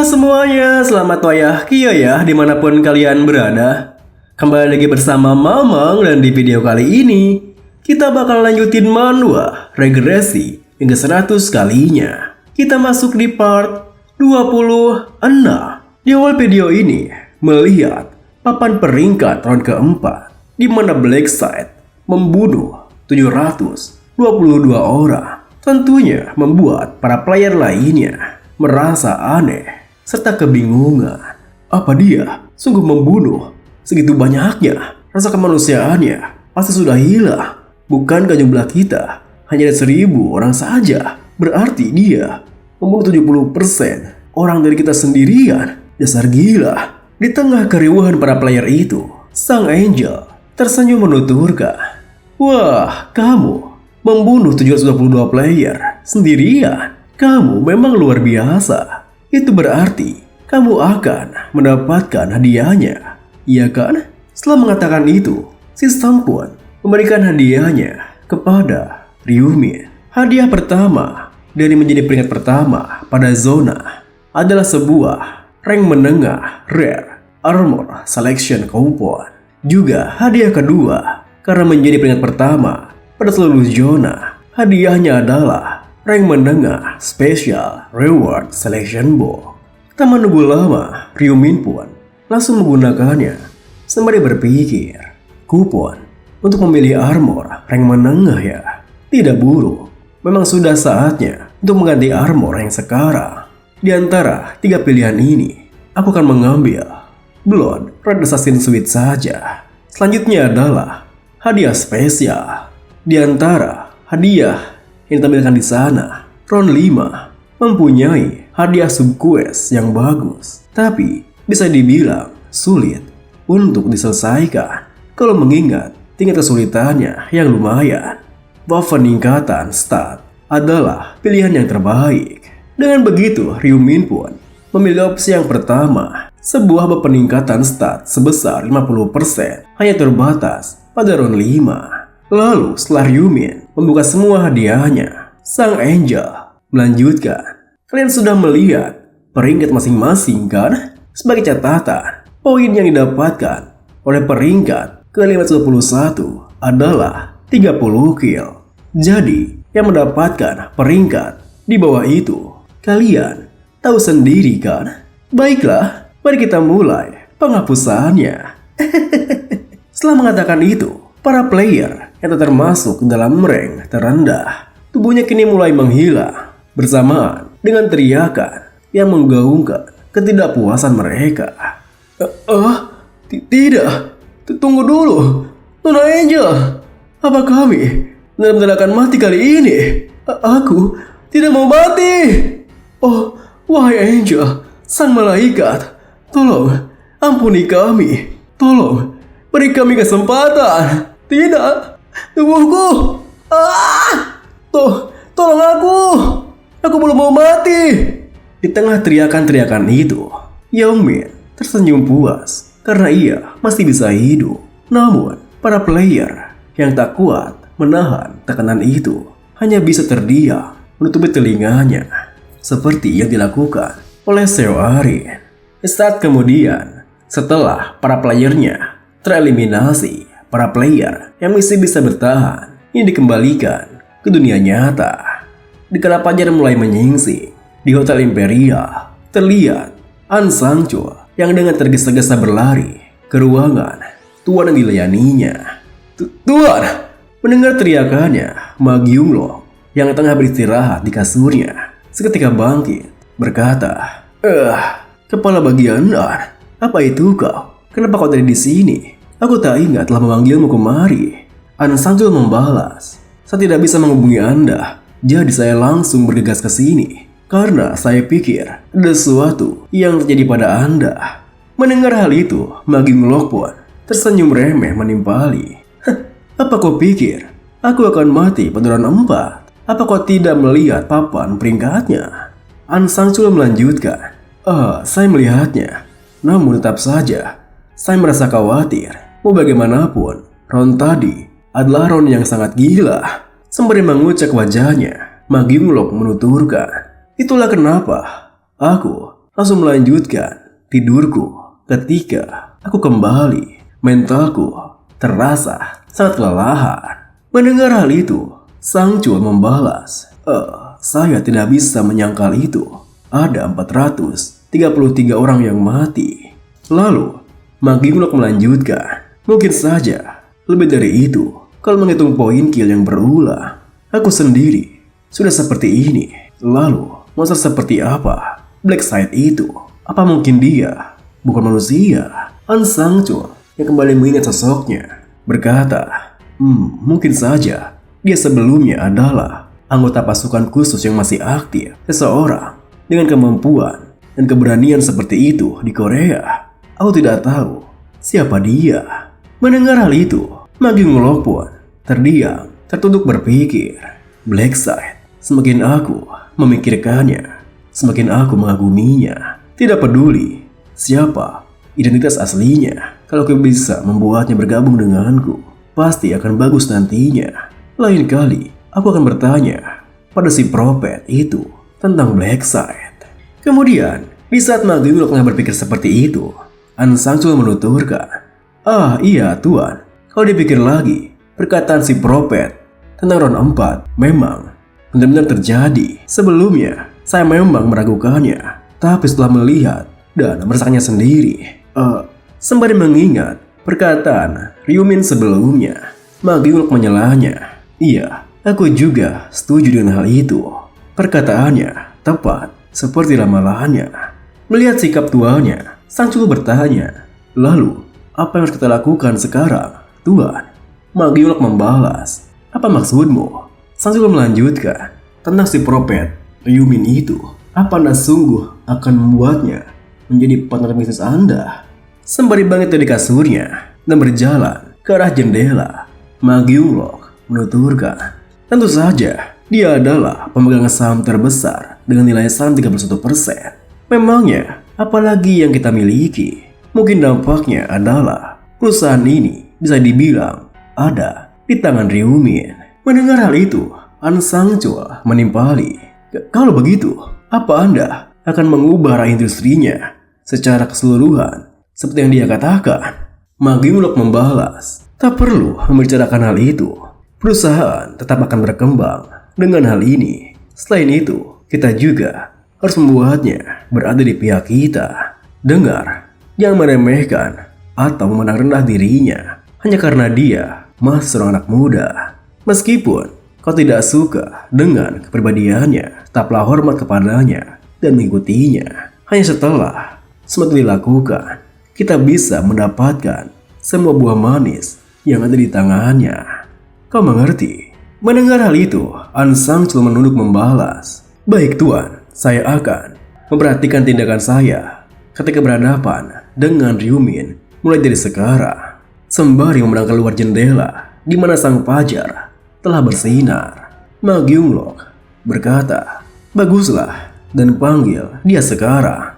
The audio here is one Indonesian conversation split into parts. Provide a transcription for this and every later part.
Semuanya, selamat wayah kia ya dimanapun kalian berada. Kembali lagi bersama Mamang dan di video kali ini kita bakal lanjutin manhwa regresi hingga 100 kalinya. Kita masuk di part 26. Di awal video ini melihat papan peringkat round keempat di mana Blackside membunuh 722 orang. Tentunya membuat para player lainnya merasa aneh serta kebingungan. Apa dia sungguh membunuh segitu banyaknya? Rasa kemanusiaannya pasti sudah hilang. Bukankah jumlah kita hanya ada 1000 orang saja? Berarti dia membunuh 70% orang dari kita sendirian. Dasar gila. Di tengah keriuhan para player itu, sang Angel tersenyum menuturkan, "Wah, kamu membunuh 722 player sendirian. Kamu memang luar biasa. Itu berarti kamu akan mendapatkan hadiahnya, iya kan?" Setelah mengatakan itu, si Sam pun memberikan hadiahnya kepada Ryumin. Hadiah pertama dari menjadi peringkat pertama pada zona adalah sebuah rank menengah Rare Armor Selection Coupon. Juga hadiah kedua karena menjadi peringkat pertama pada seluruh zona, hadiahnya adalah rank menengah Special Reward Selection Box. Tak menunggu lama, Ryumin pun langsung menggunakannya sembari berpikir, kupon untuk memilih armor rank menengah ya. Tidak buruk, memang sudah saatnya untuk mengganti armor yang sekarang. Di antara 3 pilihan ini, aku akan mengambil Blood Red Assassin Suite saja. Selanjutnya adalah hadiah spesial. Di antara hadiah yang ditampilkan di sana, round 5 mempunyai hadiah subquest yang bagus, tapi bisa dibilang sulit untuk diselesaikan kalau mengingat tingkat kesulitannya yang lumayan. Buff peningkatan stat adalah pilihan yang terbaik. Dengan begitu, Ryumin pun memilih opsi yang pertama, sebuah buff peningkatan stat sebesar 50% hanya terbatas pada round 5. Lalu setelah Ryumin membuka semua hadiahnya, sang Angel melanjutkan. Kalian sudah melihat peringkat masing-masing kan? Sebagai catatan, poin yang didapatkan oleh peringkat ke-521 adalah 30 kill. Jadi, yang mendapatkan peringkat di bawah itu, kalian tahu sendiri kan? Baiklah, mari kita mulai penghapusannya. Setelah mengatakan itu, para player yang termasuk dalam rank terendah, tubuhnya kini mulai menghilang bersamaan dengan teriakan yang menggaungkan ketidakpuasan mereka. Tidak, tunggu dulu, Nona Angel. Apa kami benar-benar akan mati kali ini? Aku tidak mau mati. Oh, wahai Angel, sang malaikat, tolong ampuni kami. Tolong beri kami kesempatan. Tidak, tubuhku. Tolong aku. Aku belum mau mati. Di tengah teriakan-teriakan itu, Youngmin tersenyum puas karena ia masih bisa hidup. Namun, para player yang tak kuat menahan tekanan itu hanya bisa terdiam menutupi telinganya, seperti yang dilakukan oleh Seo Arin. Saat kemudian, setelah para playernya tereliminasi, para player yang masih bisa bertahan ini dikembalikan ke dunia nyata. Di kala fajar mulai menyingsing di Hotel Imperial, terlihat An Sang-chul yang dengan tergesa-gesa berlari ke ruangan tuan yang dilayaninya. Tuan! Mendengar teriakannya, Ma Gyunglok yang tengah beristirahat di kasurnya seketika bangkit berkata, kepala bagian An, apa itu kau? Kenapa kau ada di sini? Aku tak ingat telah memanggilmu kemari. An Sang-chul membalas, saya tidak bisa menghubungi Anda, jadi saya langsung bergegas ke sini karena saya pikir ada sesuatu yang terjadi pada Anda. Mendengar hal itu, Ma Gyunglok pun tersenyum remeh menimpali. Apa kau pikir aku akan mati pada round 4? Apa kau tidak melihat papan peringkatnya? An Sang-chul melanjutkan, saya melihatnya, namun tetap saja saya merasa khawatir. Mau bagaimanapun, round tadi adalah round yang sangat gila. Sembari mengucap wajahnya, Ma Gyunglok menuturkan, itulah kenapa aku langsung melanjutkan tidurku ketika aku kembali. Mentalku terasa sangat kelelahan. Mendengar hal itu, Sang Chul membalas, saya tidak bisa menyangkal itu. Ada 433 orang yang mati. Lalu, Mang Yunglok melanjutkan, mungkin saja lebih dari itu kalau menghitung poin kill yang berulang. Aku sendiri sudah seperti ini. Lalu, monster seperti apa Black Side itu? Apa mungkin dia bukan manusia? Sang Chul yang kembali mengingat sosoknya berkata, mungkin saja dia sebelumnya adalah anggota pasukan khusus yang masih aktif. Seseorang dengan kemampuan dan keberanian seperti itu di Korea. Aku tidak tahu siapa dia. Mendengar hal itu, Mang Yunglok pun terdiam, tertunduk berpikir. Black Side, semakin aku memikirkannya, semakin aku mengaguminya. Tidak peduli siapa identitas aslinya, kalau aku bisa membuatnya bergabung denganku, pasti akan bagus nantinya. Lain kali, aku akan bertanya pada si Prophet itu tentang Black Side. Kemudian, di saat Mang Yunglok tengah berpikir seperti itu, Sang Chul menuturkan, iya Tuan, kalau dipikir lagi, perkataan si Prophet tentang round 4 memang benar-benar terjadi. Sebelumnya, saya memang meragukannya, tapi setelah melihat dan merasakannya sendiri, sembari mengingat perkataan Ryumin sebelumnya, Mang Yunglok menyelanya. Iya, aku juga setuju dengan hal itu. Perkataannya tepat seperti ramalannya. Melihat sikap tuanya, Sang Chul bertanya, lalu apa yang harus kita lakukan sekarang, Tuan? Mang Yunglok membalas, apa maksudmu? Sang Chul melanjutkan, tentang si Prophet Ryumin itu, apa Anda sungguh akan membuatnya menjadi partner bisnis Anda? Sembari bangkit dari kasurnya dan berjalan ke arah jendela, Mang Yunglok menuturkan, tentu saja dia adalah pemegang saham terbesar dengan nilai saham 31%. Memangnya apalagi yang kita miliki? Mungkin dampaknya adalah perusahaan ini bisa dibilang ada di tangan Ryumin. Mendengar hal itu, Sang Chul menimpali, kalau begitu, apa Anda akan mengubah arah industrinya secara keseluruhan seperti yang dia katakan? Mang Yunglok membalas, tak perlu membicarakan hal itu. Perusahaan tetap akan berkembang dengan hal ini. Selain itu, kita juga harus membuatnya berada di pihak kita. Dengar, jangan meremehkan atau memandang rendah dirinya hanya karena dia masih seorang anak muda. Meskipun kau tidak suka dengan kepribadiannya, tetaplah hormat kepadanya dan mengikutinya. Hanya setelah semua itu dilakukan, kita bisa mendapatkan semua buah manis yang ada di tangannya. Kau mengerti? Mendengar hal itu, Sang Chul menunduk membalas, baik Tuan, saya akan memperhatikan tindakan saya ketika berhadapan dengan Ryumin mulai dari sekarang. Sembari memandang keluar jendela di mana sang fajar telah bersinar, Mang Yunglok berkata, baguslah, dan panggil dia sekarang.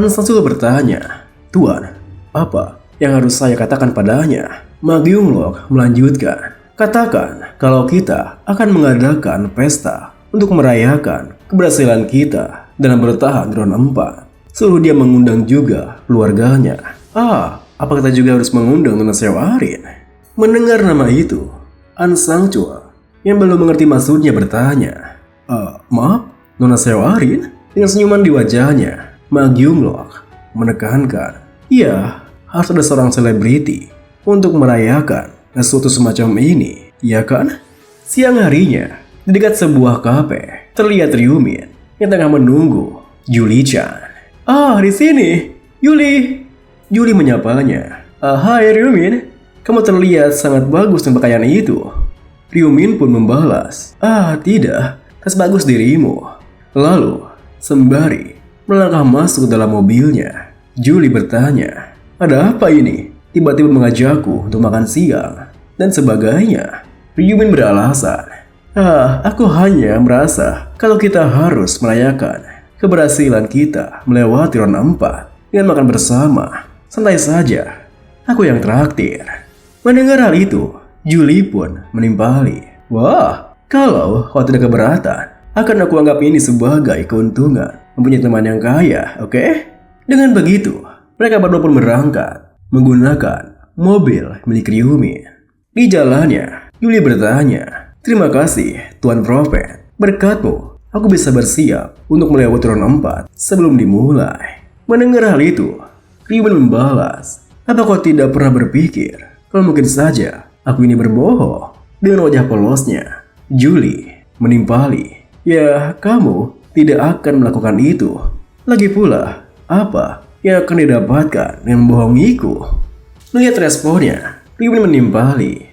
Sang Chul bertanya, Tuan, apa yang harus saya katakan padanya? Mang Yunglok melanjutkan, katakan kalau kita akan mengadakan pesta untuk merayakan keberhasilan kita dalam bertahan di round 4. Suruh dia mengundang juga keluarganya. Apa kita juga harus mengundang Nona Sewarin? Mendengar nama itu, Sang Chul yang belum mengerti maksudnya bertanya, maaf, Nona Sewarin? Dengan senyuman di wajahnya, Mang Yunglok menekankan, iya, harus ada seorang selebriti untuk merayakan sesuatu semacam ini, ya kan? Siang harinya, di dekat sebuah kafe, terlihat Ryumin yang tengah menunggu Julie-chan. Di sini, Yuli. Julie menyapanya. Hai Ryumin, kamu terlihat sangat bagus dengan pakaian itu. Ryumin pun membalas, tidak, tas bagus dirimu. Lalu, sembari melangkah masuk ke dalam mobilnya, Julie bertanya, ada apa ini? Tiba-tiba mengajakku untuk makan siang dan sebagainya. Ryumin beralasan, aku hanya merasa kalau kita harus merayakan keberhasilan kita melewati round 4 dengan makan bersama. Santai saja, aku yang traktir. Mendengar hal itu, Julie pun menimpali, wah, kalau kau tidak keberatan, akan aku anggap ini sebagai keuntungan mempunyai teman yang kaya, oke? Dengan begitu, mereka berdua pun berangkat menggunakan mobil milik Ryumin. Di jalannya, Julie bertanya, "Terima kasih, Tuan Prophet. Berkatmu, aku bisa bersiap untuk melewati round 4 sebelum dimulai." Mendengar hal itu, Ryumin membalas, "Apa kau tidak pernah berpikir kalau mungkin saja aku ini berbohong?" Dengan wajah polosnya, Julie menimpali, "Ya, kamu tidak akan melakukan itu. Lagi pula, apa yang akan didapatkan dengan membohongiku?" Melihat responnya, Ryumin menimpali,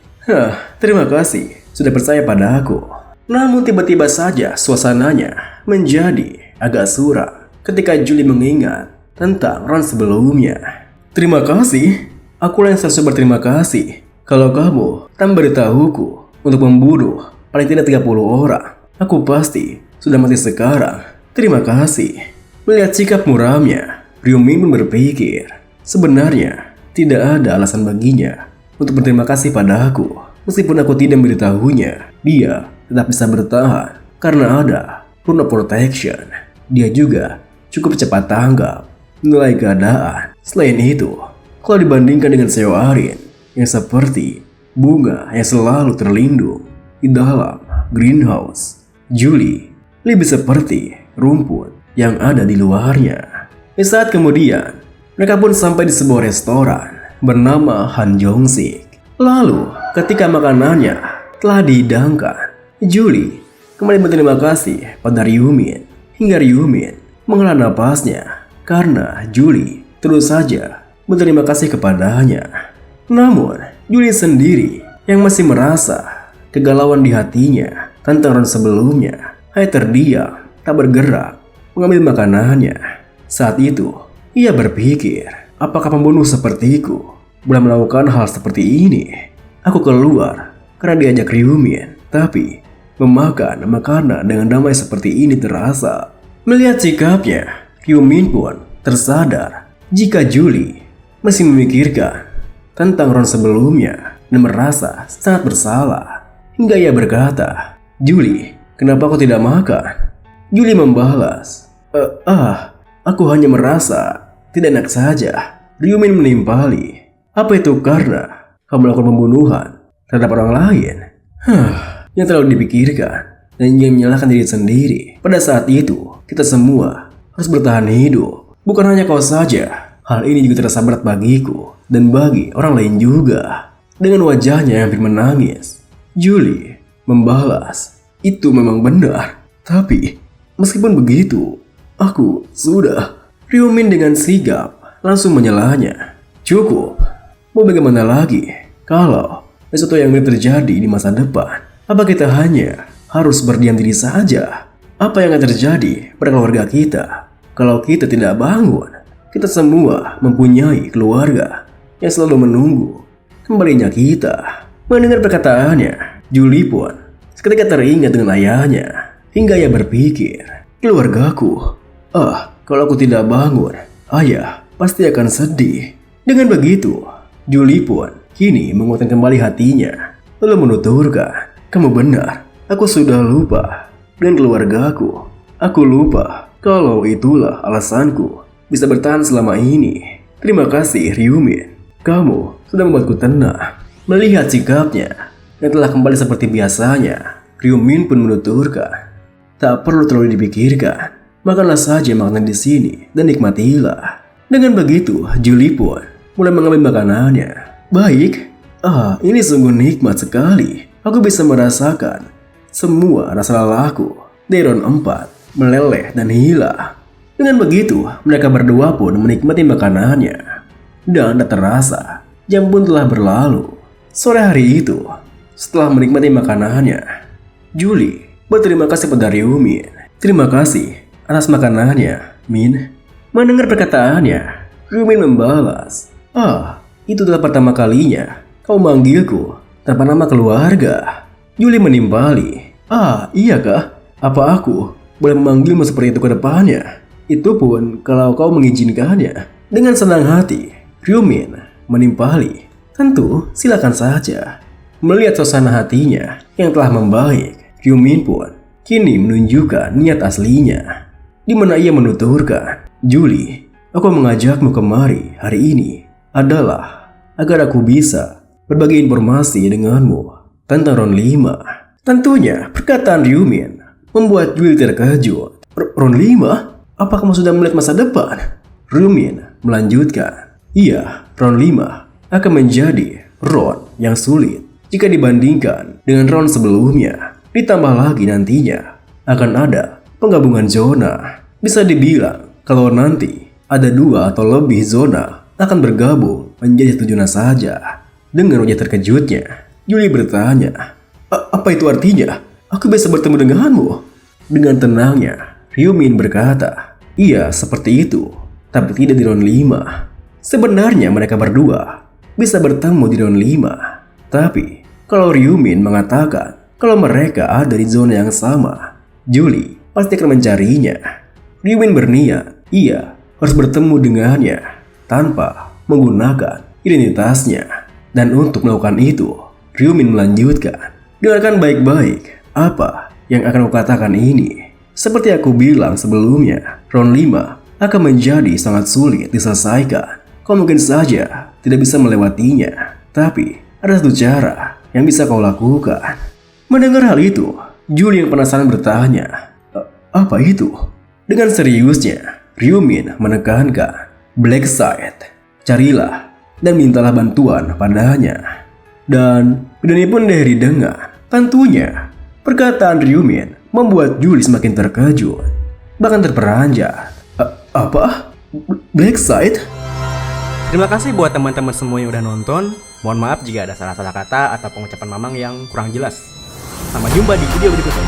"Terima kasih sudah percaya pada aku." Namun tiba-tiba saja suasananya menjadi agak suram ketika Julie mengingat tentang round sebelumnya. "Terima kasih? Akulah yang seharusnya berterima kasih. Kalau kamu tak memberitahuku untuk membunuh paling tidak 30 orang, aku pasti sudah mati sekarang. Terima kasih." Melihat sikap muramnya, Ryumin pun berpikir, sebenarnya tidak ada alasan baginya untuk berterima kasih pada aku. Meskipun aku tidak memberitahunya, dia tetap bisa bertahan karena ada rune of protection. Dia juga cukup cepat tanggap menilai keadaan. Selain itu, kalau dibandingkan dengan Seo Arin yang seperti bunga yang selalu terlindung di dalam greenhouse, Julie lebih seperti rumput yang ada di luarnya. Di saat kemudian, mereka pun sampai di sebuah restoran bernama Han Jong-sik. Lalu, ketika makanannya telah dihidangkan, Julie kembali berterima kasih pada Ryumin hingga Ryumin menghela napasnya karena Julie terus saja berterima kasih kepadanya. Namun, Julie sendiri yang masih merasa kegalauan di hatinya tentang round sebelumnya hanya terdiam, tak bergerak, mengambil makanannya. Saat itu, ia berpikir, apakah pembunuh sepertiku boleh melakukan hal seperti ini? Aku keluar karena diajak Ryumin, tapi memakan makanan dengan damai seperti ini terasa. Melihat sikapnya, Ryumin pun tersadar jika Julie masih memikirkan tentang round sebelumnya dan merasa sangat bersalah. Hingga ia berkata, "Julie, kenapa kau tidak makan?" Julie membalas, Aku hanya merasa tidak enak saja." Ryumin menimpali, "Apa itu karena kamu melakukan pembunuhan terhadap orang lain?" Yang terlalu dipikirkan dan yang menyalahkan diri sendiri. Pada saat itu, kita semua harus bertahan hidup. Bukan hanya kau saja. Hal ini juga terasa berat bagiku dan bagi orang lain juga. Dengan wajahnya yang hampir menangis, Julie membalas, "Itu memang benar. Tapi, meskipun begitu, aku sudah..." Ryumin dengan sigap langsung menyalahnya. "Cukup. Mau bagaimana lagi kalau sesuatu yang ini terjadi di masa depan? Apa kita hanya harus berdiam diri saja? Apa yang akan terjadi pada keluarga kita kalau kita tidak bangun? Kita semua mempunyai keluarga yang selalu menunggu kembalinya kita." Mendengar perkataannya, Julie pun seketika teringat dengan ayahnya. Hingga ia berpikir, "Keluargaku, kalau aku tidak bangun, ayah pasti akan sedih." Dengan begitu, Julie pun kini menguatkan kembali hatinya, lalu menuturkan, "Kamu benar, aku sudah lupa dengan keluargaku. Aku lupa kalau itulah alasanku bisa bertahan selama ini. Terima kasih Ryumin, kamu sudah membuatku tenang." Melihat sikapnya yang telah kembali seperti biasanya, Ryumin pun menuturkan, "Tak perlu terlalu dipikirkan. Makanlah saja makanan di sini dan nikmatilah." Dengan begitu, Julie pun mulai mengambil makanannya. "Baik, ini sungguh nikmat sekali. Aku bisa merasakan semua rasa lelahku dari round 4 meleleh dan hilang." Dengan begitu, mereka berdua pun menikmati makanannya. Dan tak terasa, jam pun telah berlalu. Sore hari itu, setelah menikmati makanannya, Julie berterima kasih pada Ryumin. "Terima kasih atas makanannya, Min." Mendengar perkataannya, Ryumin membalas, "Itu adalah pertama kalinya kau manggilku tanpa nama keluarga." Julie menimpali, "Iyakah? Apa aku boleh memanggilmu seperti itu ke depannya? Itu pun kalau kau mengizinkannya." Dengan senang hati, Ryumin menimpali, "Tentu, silakan saja." Melihat suasana hatinya yang telah membaik, Ryumin pun kini menunjukkan niat aslinya. di mana ia menuturkan, "Julie, aku mengajakmu kemari hari ini adalah agar aku bisa berbagi informasi denganmu tentang round 5. Tentunya perkataan Ryumin membuat Julie terkejut. Round 5? Apakah kamu sudah melihat masa depan? Ryumin melanjutkan, "Iya, round 5 akan menjadi round yang sulit jika dibandingkan dengan round sebelumnya. Ditambah lagi nantinya akan ada penggabungan zona. Bisa dibilang kalau nanti ada 2 atau lebih zona akan bergabung menjadi 1 zona saja." Dengan wajah terkejutnya, Julie bertanya, "Apa itu artinya? Aku bisa bertemu denganmu?" Dengan tenangnya, Ryumin berkata, "Iya, seperti itu, tapi tidak di round 5. Sebenarnya mereka berdua bisa bertemu di round 5. Tapi kalau Ryumin mengatakan kalau mereka ada di zona yang sama, Julie pasti akan mencarinya. Ryumin berniat ia harus bertemu dengannya tanpa menggunakan identitasnya. Dan untuk melakukan itu, Ryumin melanjutkan, "Dengarkan baik-baik apa yang akan aku katakan ini. Seperti aku bilang sebelumnya, round 5 akan menjadi sangat sulit diselesaikan. Kau mungkin saja tidak bisa melewatinya, tapi ada satu cara yang bisa kau lakukan." Mendengar hal itu, Julie yang penasaran bertanya, "Apa itu?" Dengan seriusnya, Ryumin menekankan, "Black Side. Carilah dan mintalah bantuan padanya." Dan ini pun dari dengar. Tentunya, perkataan Ryumin membuat Julie semakin terkejut, bahkan terperanjat. Apa? Black Side? Terima kasih buat teman-teman semua yang udah nonton. Mohon maaf jika ada salah-salah kata atau pengucapan Mamang yang kurang jelas. Sampai jumpa di video berikutnya.